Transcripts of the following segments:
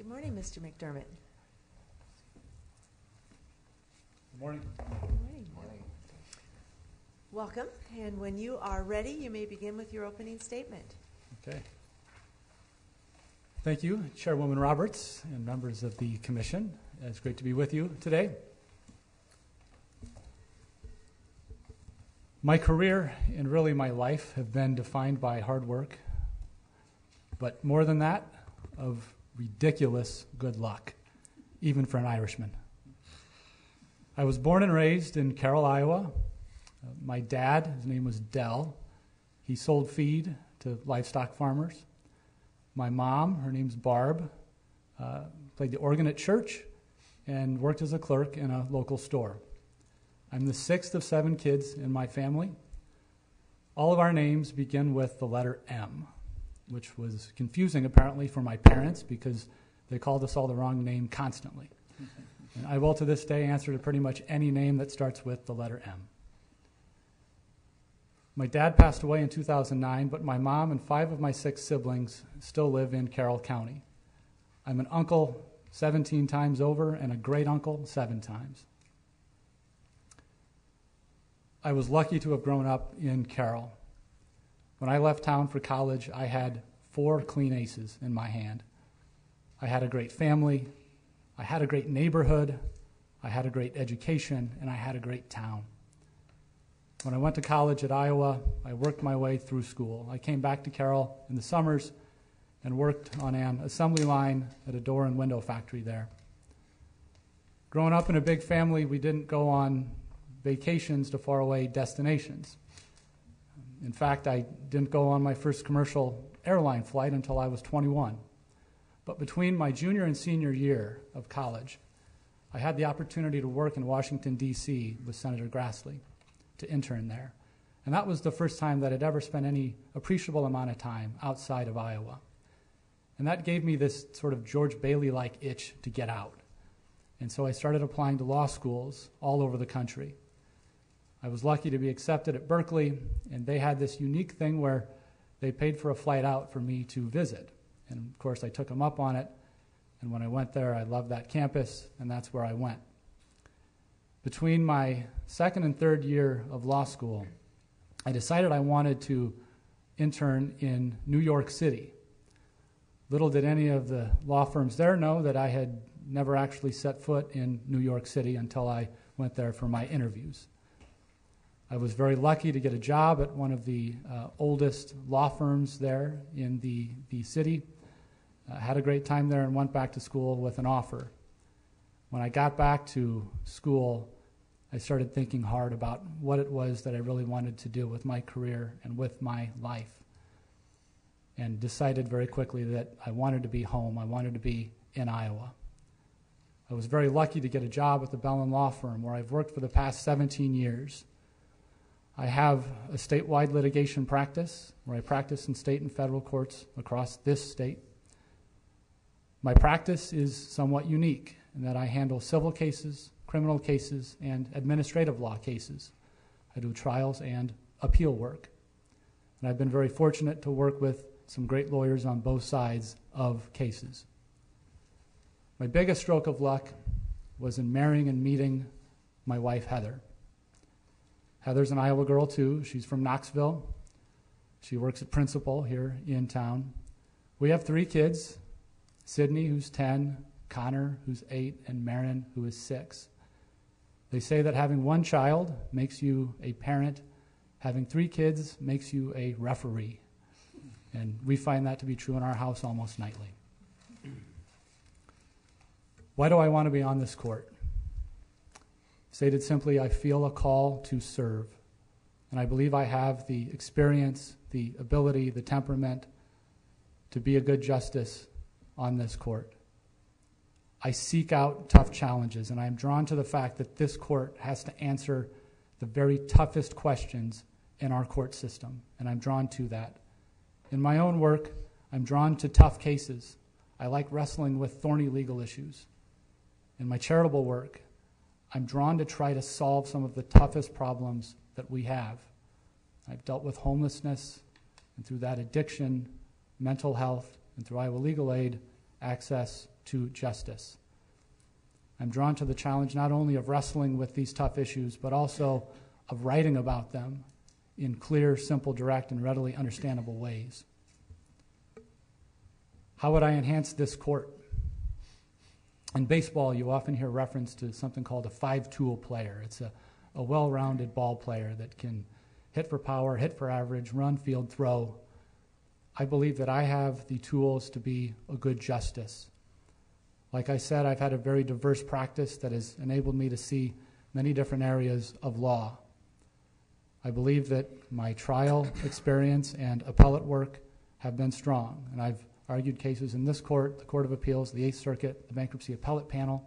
Good morning, Mr. McDermott. Good morning. Good morning. Welcome, and when you are ready, you may begin with your opening statement. Okay. Thank you, Chairwoman Roberts and members of the Commission. It's great to be with you today. My career and really my life have been defined by hard work, but more than that, of ridiculous good luck, even for an Irishman. I was born and raised in Carroll, Iowa. My dad, his name was Dell. He sold feed to livestock farmers. My mom, her name's Barb, played the organ at church and worked as a clerk in a local store. I'm the sixth of 7 kids in my family. All of our names begin with the letter M, which was confusing apparently for my parents because they called us all the wrong name constantly. And I will to this day answer to pretty much any name that starts with the letter M. My dad passed away in 2009, but my mom and 5 of my 6 siblings still live in Carroll County. I'm an uncle 17 times over and a great uncle 7 times. I was lucky to have grown up in Carroll. When I left town for college, I had 4 clean aces in my hand. I had a great family, I had a great neighborhood, I had a great education, and I had a great town. When I went to college at Iowa, I worked my way through school. I came back to Carroll in the summers and worked on an assembly line at a door and window factory there. Growing up in a big family, we didn't go on vacations to faraway destinations. In fact, I didn't go on my first commercial airline flight until I was 21. But between my junior and senior year of college, I had the opportunity to work in Washington, D.C. with Senator Grassley, to intern there. And that was the first time that I'd ever spent any appreciable amount of time outside of Iowa. And that gave me this sort of George Bailey-like itch to get out. And so I started applying to law schools all over the country. I was lucky to be accepted at Berkeley, and they had this unique thing where they paid for a flight out for me to visit. And of course, I took them up on it, and when I went there, I loved that campus, and that's where I went. Between my second and third year of law school, I decided I wanted to intern in New York City. Little did any of the law firms there know that I had never actually set foot in New York City until I went there for my interviews. I was very lucky to get a job at one of the oldest law firms there in the city. Had a great time there and went back to school with an offer. When I got back to school, I started thinking hard about what it was that I really wanted to do with my career and with my life, and decided very quickly that I wanted to be home. I wanted to be in Iowa. I was very lucky to get a job at the Bellin Law Firm, where I've worked for the past 17 years. I have a statewide litigation practice, where I practice in state and federal courts across this state. My practice is somewhat unique in that I handle civil cases, criminal cases, and administrative law cases. I do trials and appeal work. And I've been very fortunate to work with some great lawyers on both sides of cases. My biggest stroke of luck was in marrying and meeting my wife, Heather. Heather's an Iowa girl, too. She's from Knoxville. She works at Principal here in town. We have 3 kids, Sydney, who's 10, Connor, who's 8, and Marin, who is 6. They say that having 1 child makes you a parent. Having 3 kids makes you a referee. And we find that to be true in our house almost nightly. Why do I want to be on this court? Stated simply, I feel a call to serve. And I believe I have the experience, the ability, the temperament to be a good justice on this court. I seek out tough challenges, and I am drawn to the fact that this court has to answer the very toughest questions in our court system, and I'm drawn to that. In my own work, I'm drawn to tough cases. I like wrestling with thorny legal issues. In my charitable work, I'm drawn to try to solve some of the toughest problems that we have. I've dealt with homelessness, and through that addiction, mental health, and through Iowa Legal Aid, access to justice. I'm drawn to the challenge not only of wrestling with these tough issues, but also of writing about them in clear, simple, direct, and readily understandable ways. How would I enhance this court? In baseball, you often hear reference to something called a five-tool player. It's a well-rounded ball player that can hit for power, hit for average, run, field, throw. I believe that I have the tools to be a good justice. Like I said, I've had a very diverse practice that has enabled me to see many different areas of law. I believe that my trial experience and appellate work have been strong, and I've argued cases in this court, the Court of Appeals, the Eighth Circuit, the Bankruptcy Appellate Panel,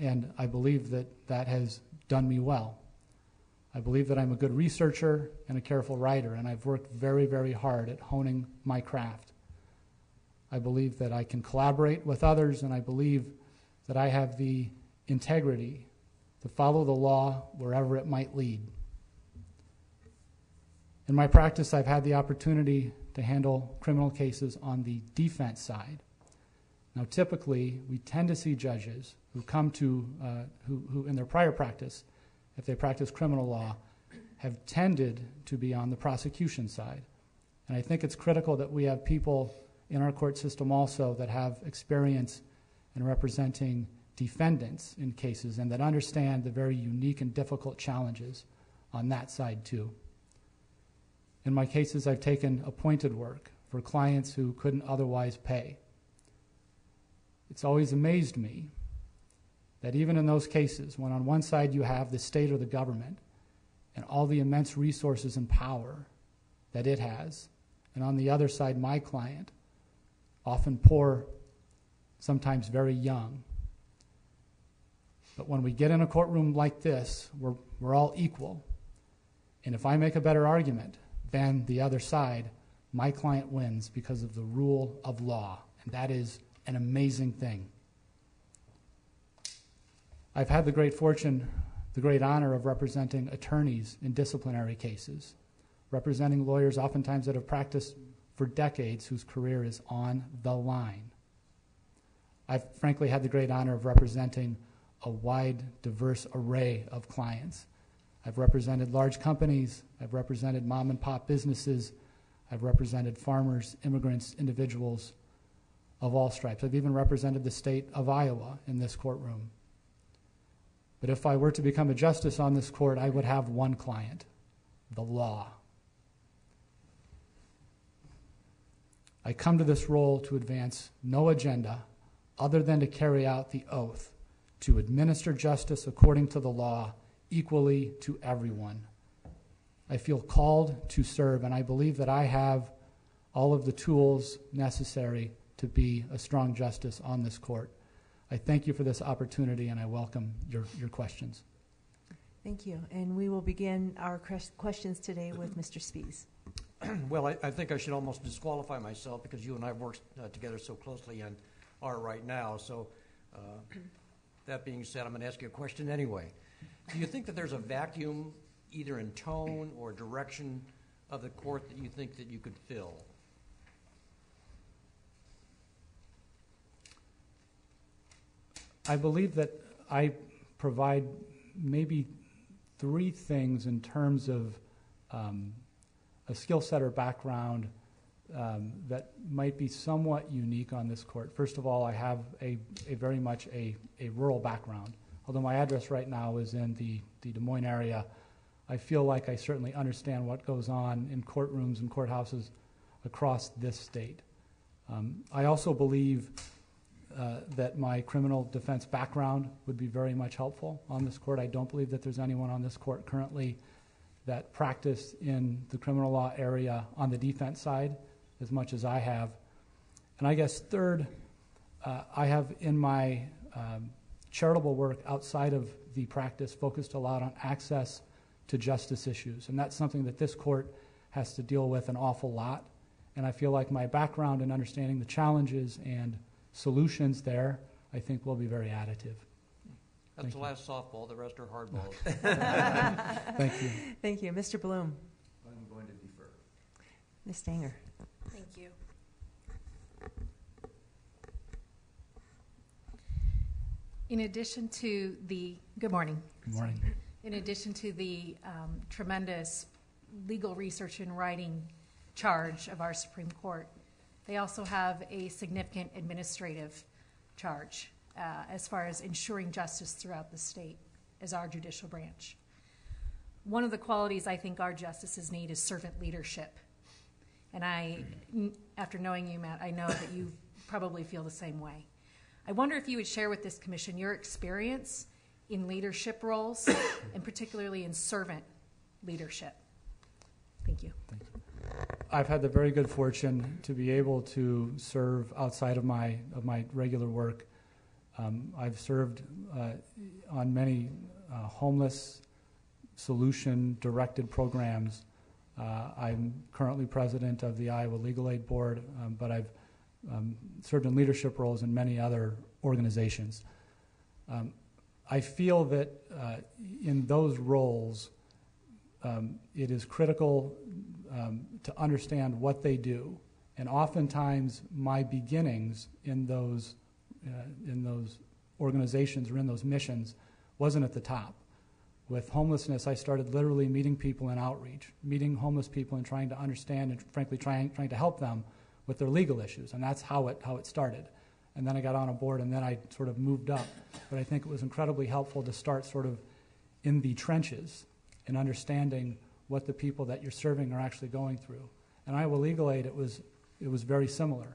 and I believe that that has done me well. I believe that I'm a good researcher and a careful writer, and I've worked very, very hard at honing my craft. I believe that I can collaborate with others, and I believe that I have the integrity to follow the law wherever it might lead. In my practice, I've had the opportunity to handle criminal cases on the defense side. Now, typically, we tend to see judges who come to, who in their prior practice, if they practice criminal law, have tended to be on the prosecution side. And I think it's critical that we have people in our court system also that have experience in representing defendants in cases and that understand the very unique and difficult challenges on that side too. In my cases, I've taken appointed work for clients who couldn't otherwise pay. It's always amazed me that even in those cases, when on one side you have the state or the government and all the immense resources and power that it has, and on the other side, my client, often poor, sometimes very young. But when we get in a courtroom like this, we're all equal. And if I make a better argument than the other side, my client wins because of the rule of law. And that is an amazing thing. I've had the great fortune, the great honor of representing attorneys in disciplinary cases, representing lawyers oftentimes that have practiced for decades whose career is on the line. I've frankly had the great honor of representing a wide, diverse array of clients. I've represented large companies, I've represented mom and pop businesses, I've represented farmers, immigrants, individuals of all stripes. I've even represented the state of Iowa in this courtroom. But if I were to become a justice on this court, I would have one client, the law. I come to this role to advance no agenda other than to carry out the oath to administer justice according to the law equally to everyone. I feel called to serve, and I believe that I have all of the tools necessary to be a strong justice on this court. I thank you for this opportunity, and I welcome your questions. Thank you. And we will begin our questions today with Mr. Spies. Well, I think I should almost disqualify myself because you and I have worked together so closely and are right now. So that being said, I'm going to ask you a question anyway. Do you think that there's a vacuum either in tone or direction of the court that you think that you could fill? I believe that I provide maybe three things in terms of a skill set or background that might be somewhat unique on this court. First of all, I have a very much a rural background. Although my address right now is in the Des Moines area, I feel like I certainly understand what goes on in courtrooms and courthouses across this state. I also believe that my criminal defense background would be very much helpful on this court. I don't believe that there's anyone on this court currently that practiced in the criminal law area on the defense side as much as I have. And I guess third, I have in my charitable work outside of the practice focused a lot on access to justice issues. And that's something that this court has to deal with an awful lot. And I feel like my background in understanding the challenges and solutions there, I think will be very additive. That's the last softball. The rest are hardballs. Thank you. Thank you. Mr. Bloom. I'm going to defer. Ms. Stanger. Thank you. In addition to the, good morning. Good morning. In addition to the tremendous legal research and writing charge of our Supreme Court, they also have a significant administrative charge as far as ensuring justice throughout the state as our judicial branch. One of the qualities I think our justices need is servant leadership. And after knowing you, Matt, I know that you probably feel the same way. I wonder if you would share with this commission your experience in leadership roles, and particularly in servant leadership. Thank you. Thank you. I've had the very good fortune to be able to serve outside of my regular work. I've served on many homeless solution-directed programs. I'm currently president of the Iowa Legal Aid Board, but I've served in leadership roles in many other organizations. I feel that in those roles, it is critical to understand what they do, and oftentimes my beginnings in those organizations or in those missions wasn't at the top. With homelessness, I started literally meeting people in outreach, meeting homeless people and trying to understand and frankly trying to help them with their legal issues, and that's how it started. And then I got on a board, and then I sort of moved up. But I think it was incredibly helpful to start sort of in the trenches and understanding what the people that you're serving are actually going through. And Iowa Legal Aid, it was very similar.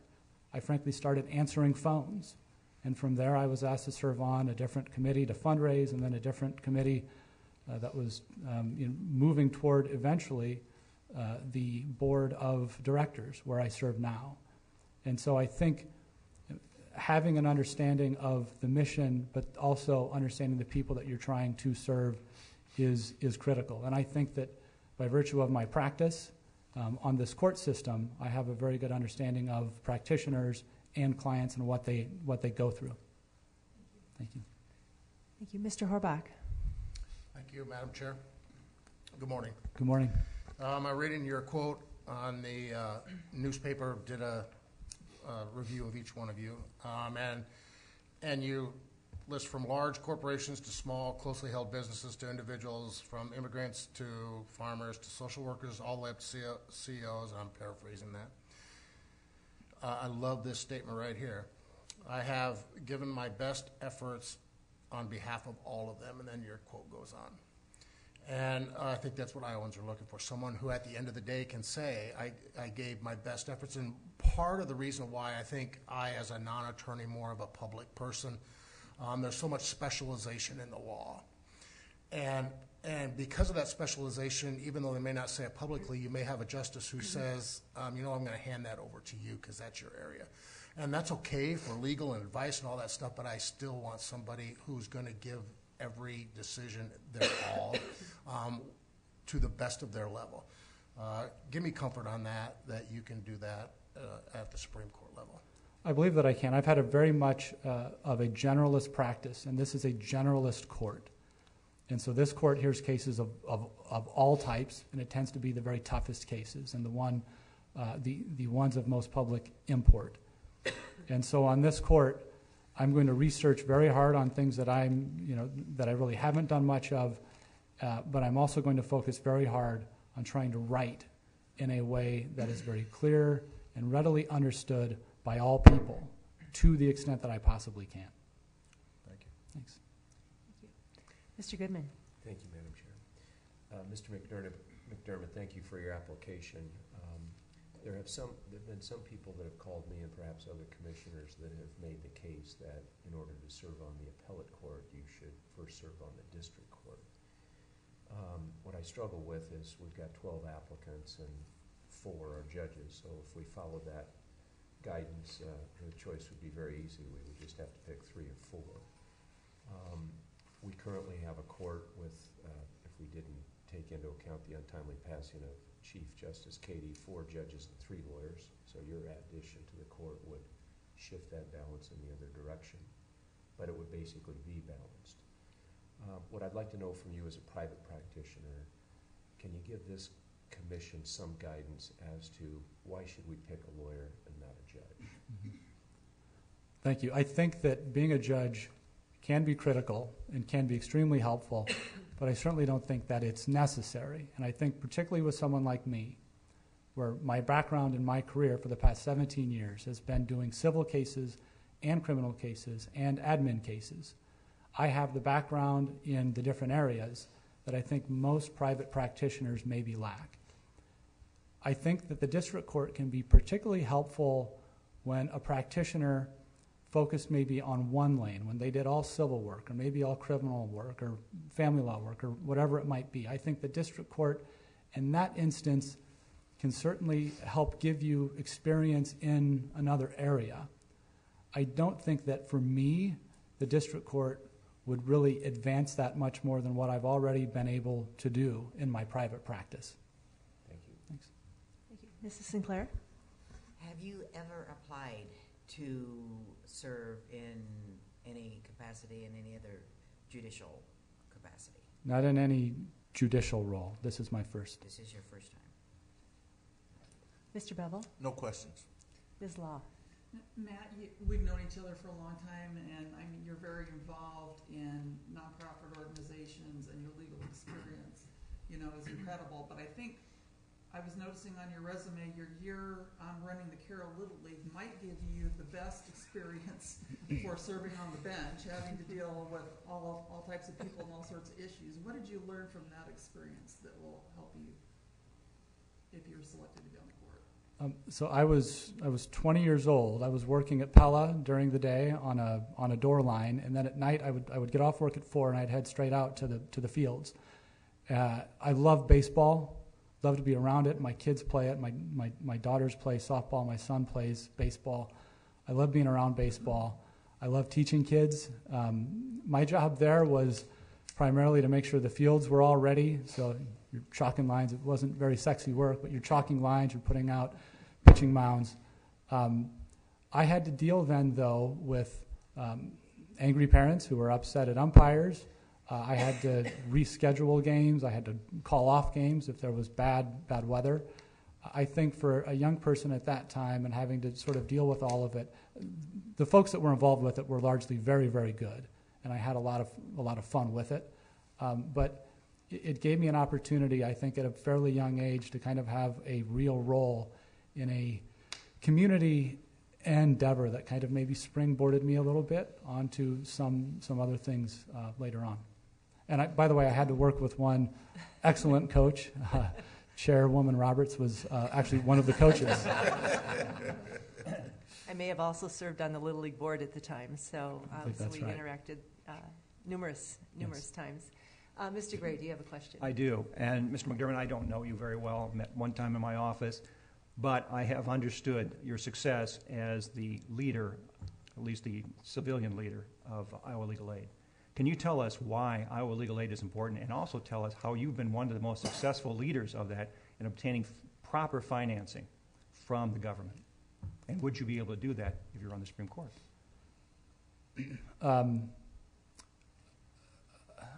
I frankly started answering phones, and from there I was asked to serve on a different committee to fundraise, and then a different committee that was moving toward eventually the board of directors where I serve now. And so I think having an understanding of the mission, but also understanding the people that you're trying to serve is critical. And I think that by virtue of my practice on this court system, I have a very good understanding of practitioners and clients and what they go through. Thank you. Thank you. Mr. Horbach. Thank you, Madam Chair. Good morning. Good morning. I'm reading your quote on the newspaper, did a review of each one of you, and you list from large corporations to small, closely held businesses to individuals, from immigrants to farmers to social workers, all the way up to CEOs, and I'm paraphrasing that. I love this statement right here. I have given my best efforts on behalf of all of them, and then your quote goes on. And I think that's what Iowans are looking for, someone who at the end of the day can say, I gave my best efforts. And part of the reason why I think I, as a non-attorney, more of a public person, there's so much specialization in the law. And because of that specialization, even though they may not say it publicly, you may have a justice who says, I'm going to hand that over to you because that's your area. And that's okay for legal and advice and all that stuff, but I still want somebody who's going to give every decision their all to the best of their level. Give me comfort on that you can do that at the Supreme Court level. I believe that I can. I've had a very much of a generalist practice, and this is a generalist court. And so this court hears cases of all types, and it tends to be the very toughest cases and the ones of most public import. And so on this court, I'm going to research very hard on things that I really haven't done much of, but I'm also going to focus very hard on trying to write in a way that is very clear and readily understood by all people to the extent that I possibly can. Thank you. Thanks. Mr. Goodman. Thank you, Madam Chair. Mr. McDermott, thank you for your application. There have been some people that have called me, and perhaps other commissioners, that have made the case that in order to serve on the appellate court, you should first serve on the district court. What I struggle with is we've got 12 applicants and 4 are judges, so if we follow that guidance, the choice would be very easy. We would just have to pick 3 or 4. We currently have a court with, if we didn't take into account the untimely passing of Chief Justice Katie, 4 judges and 3 lawyers. So your addition to the court would shift that balance in the other direction, but it would basically be balanced. What I'd like to know from you as a private practitioner, can you give this commission some guidance as to why should we pick a lawyer and not a judge? Thank you. I think that being a judge can be critical and can be extremely helpful, but I certainly don't think that it's necessary. And I think particularly with someone like me, where my background in my career for the past 17 years has been doing civil cases and criminal cases and admin cases, I have the background in the different areas that I think most private practitioners maybe lack. I think that the district court can be particularly helpful when a practitioner focused maybe on one lane, when they did all civil work or maybe all criminal work or family law work or whatever it might be. I think the district court in that instance can certainly help give you experience in another area. I don't think that for me, the district court would really advance that much more than what I've already been able to do in my private practice. Thank you. Thanks. Thank you. Mrs. Sinclair? Have you ever applied to serve in any capacity, in any other judicial capacity? Not in any judicial role. This is my first. This is your first time. Mr. Bevel? No questions. Ms. Law? Matt, we've known each other for a long time, and I mean, you're very involved in nonprofit organizations, and your legal experience, is incredible. But I think I was noticing on your resume, your year running the Carroll Little League might give you the best experience for serving on the bench, having to deal with all types of people and all sorts of issues. What did you learn from that experience that will help you if you're selected to be on the board? So I was 20 years old. I was working at Pella during the day on a door line, and then at night I would get off work at 4 and I'd head straight out to the fields. I love baseball. Love to be around it. My kids play it. My daughters play softball. My son plays baseball. I love being around baseball. I love teaching kids. My job there was primarily to make sure the fields were all ready. So you're chalking lines. It wasn't very sexy work, but you're chalking lines. You're putting out pitching mounds. I had to deal then, though, with angry parents who were upset at umpires. I had to reschedule games. I had to call off games if there was bad weather. I think for a young person at that time and having to sort of deal with all of it, the folks that were involved with it were largely very, very good, and I had a lot of fun with it. But it gave me an opportunity, I think, at a fairly young age to kind of have a real role in a community endeavor that kind of maybe springboarded me a little bit onto some other things later on. And by the way, I had to work with one excellent coach. Chairwoman Roberts was actually one of the coaches. I may have also served on the Little League board at the time, so we right. interacted numerous times. Mr. Gray, do you have a question? I do. And Mr. McDermott, I don't know you very well. Met one time in my office. But I have understood your success as the leader, at least the civilian leader, of Iowa Legal Aid. Can you tell us why Iowa Legal Aid is important, and also tell us how you've been one of the most successful leaders of that in obtaining proper financing from the government? And would you be able to do that if you're on the Supreme Court?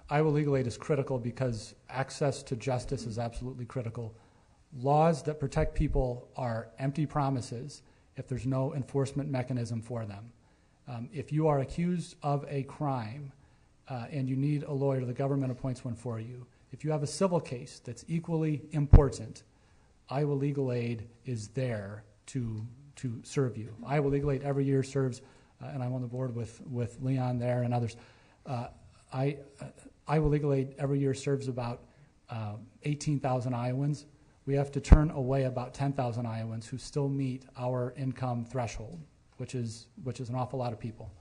Iowa Legal Aid is critical because access to justice is absolutely critical. Laws that protect people are empty promises if there's no enforcement mechanism for them. If you are accused of a crime and you need a lawyer, the government appoints one for you. If you have a civil case that's equally important, Iowa Legal Aid is there to serve you. Iowa Legal Aid every year serves, and I'm on the board with Leon there and others. Iowa Legal Aid every year serves about 18,000 Iowans. We have to turn away about 10,000 Iowans who still meet our income threshold, which is an awful lot of people.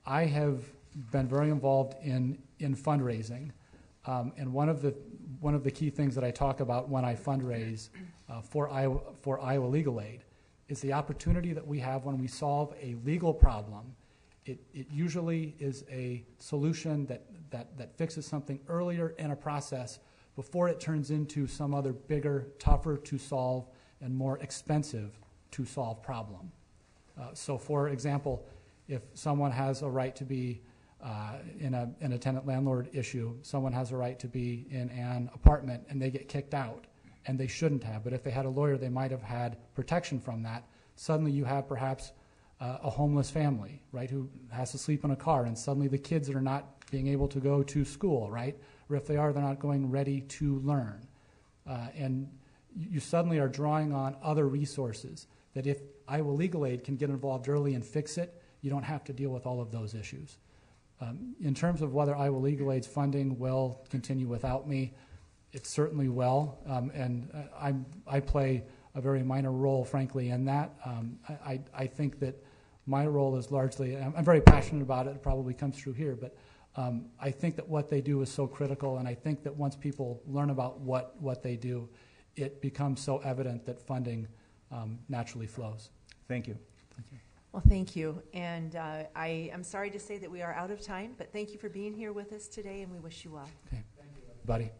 I have been very involved in fundraising, and one of the key things that I talk about when I fundraise for Iowa Legal Aid is the opportunity that we have when we solve a legal problem. It usually is a solution that fixes something earlier in a process before it turns into some other bigger, tougher to solve, and more expensive to solve problem. So for example, if someone has a right to be in a tenant-landlord issue, someone has a right to be in an apartment and they get kicked out, and they shouldn't have, but if they had a lawyer, they might have had protection from that. Suddenly you have perhaps a homeless family, right, who has to sleep in a car, and suddenly the kids are not being able to go to school, right? Or if they are, they're not going ready to learn. And you suddenly are drawing on other resources that if Iowa Legal Aid can get involved early and fix it, you don't have to deal with all of those issues. In terms of whether Iowa Legal Aid's funding will continue without me, it certainly will, and I play a very minor role, frankly, in that. I think that my role is largely, I'm very passionate about it probably comes through here, but I think that what they do is so critical, and I think that once people learn about what they do, it becomes so evident that funding naturally flows. Thank you. Thank you. Well, thank you. And I am sorry to say that we are out of time, but thank you for being here with us today, and we wish you well. Okay. Thank you, everybody.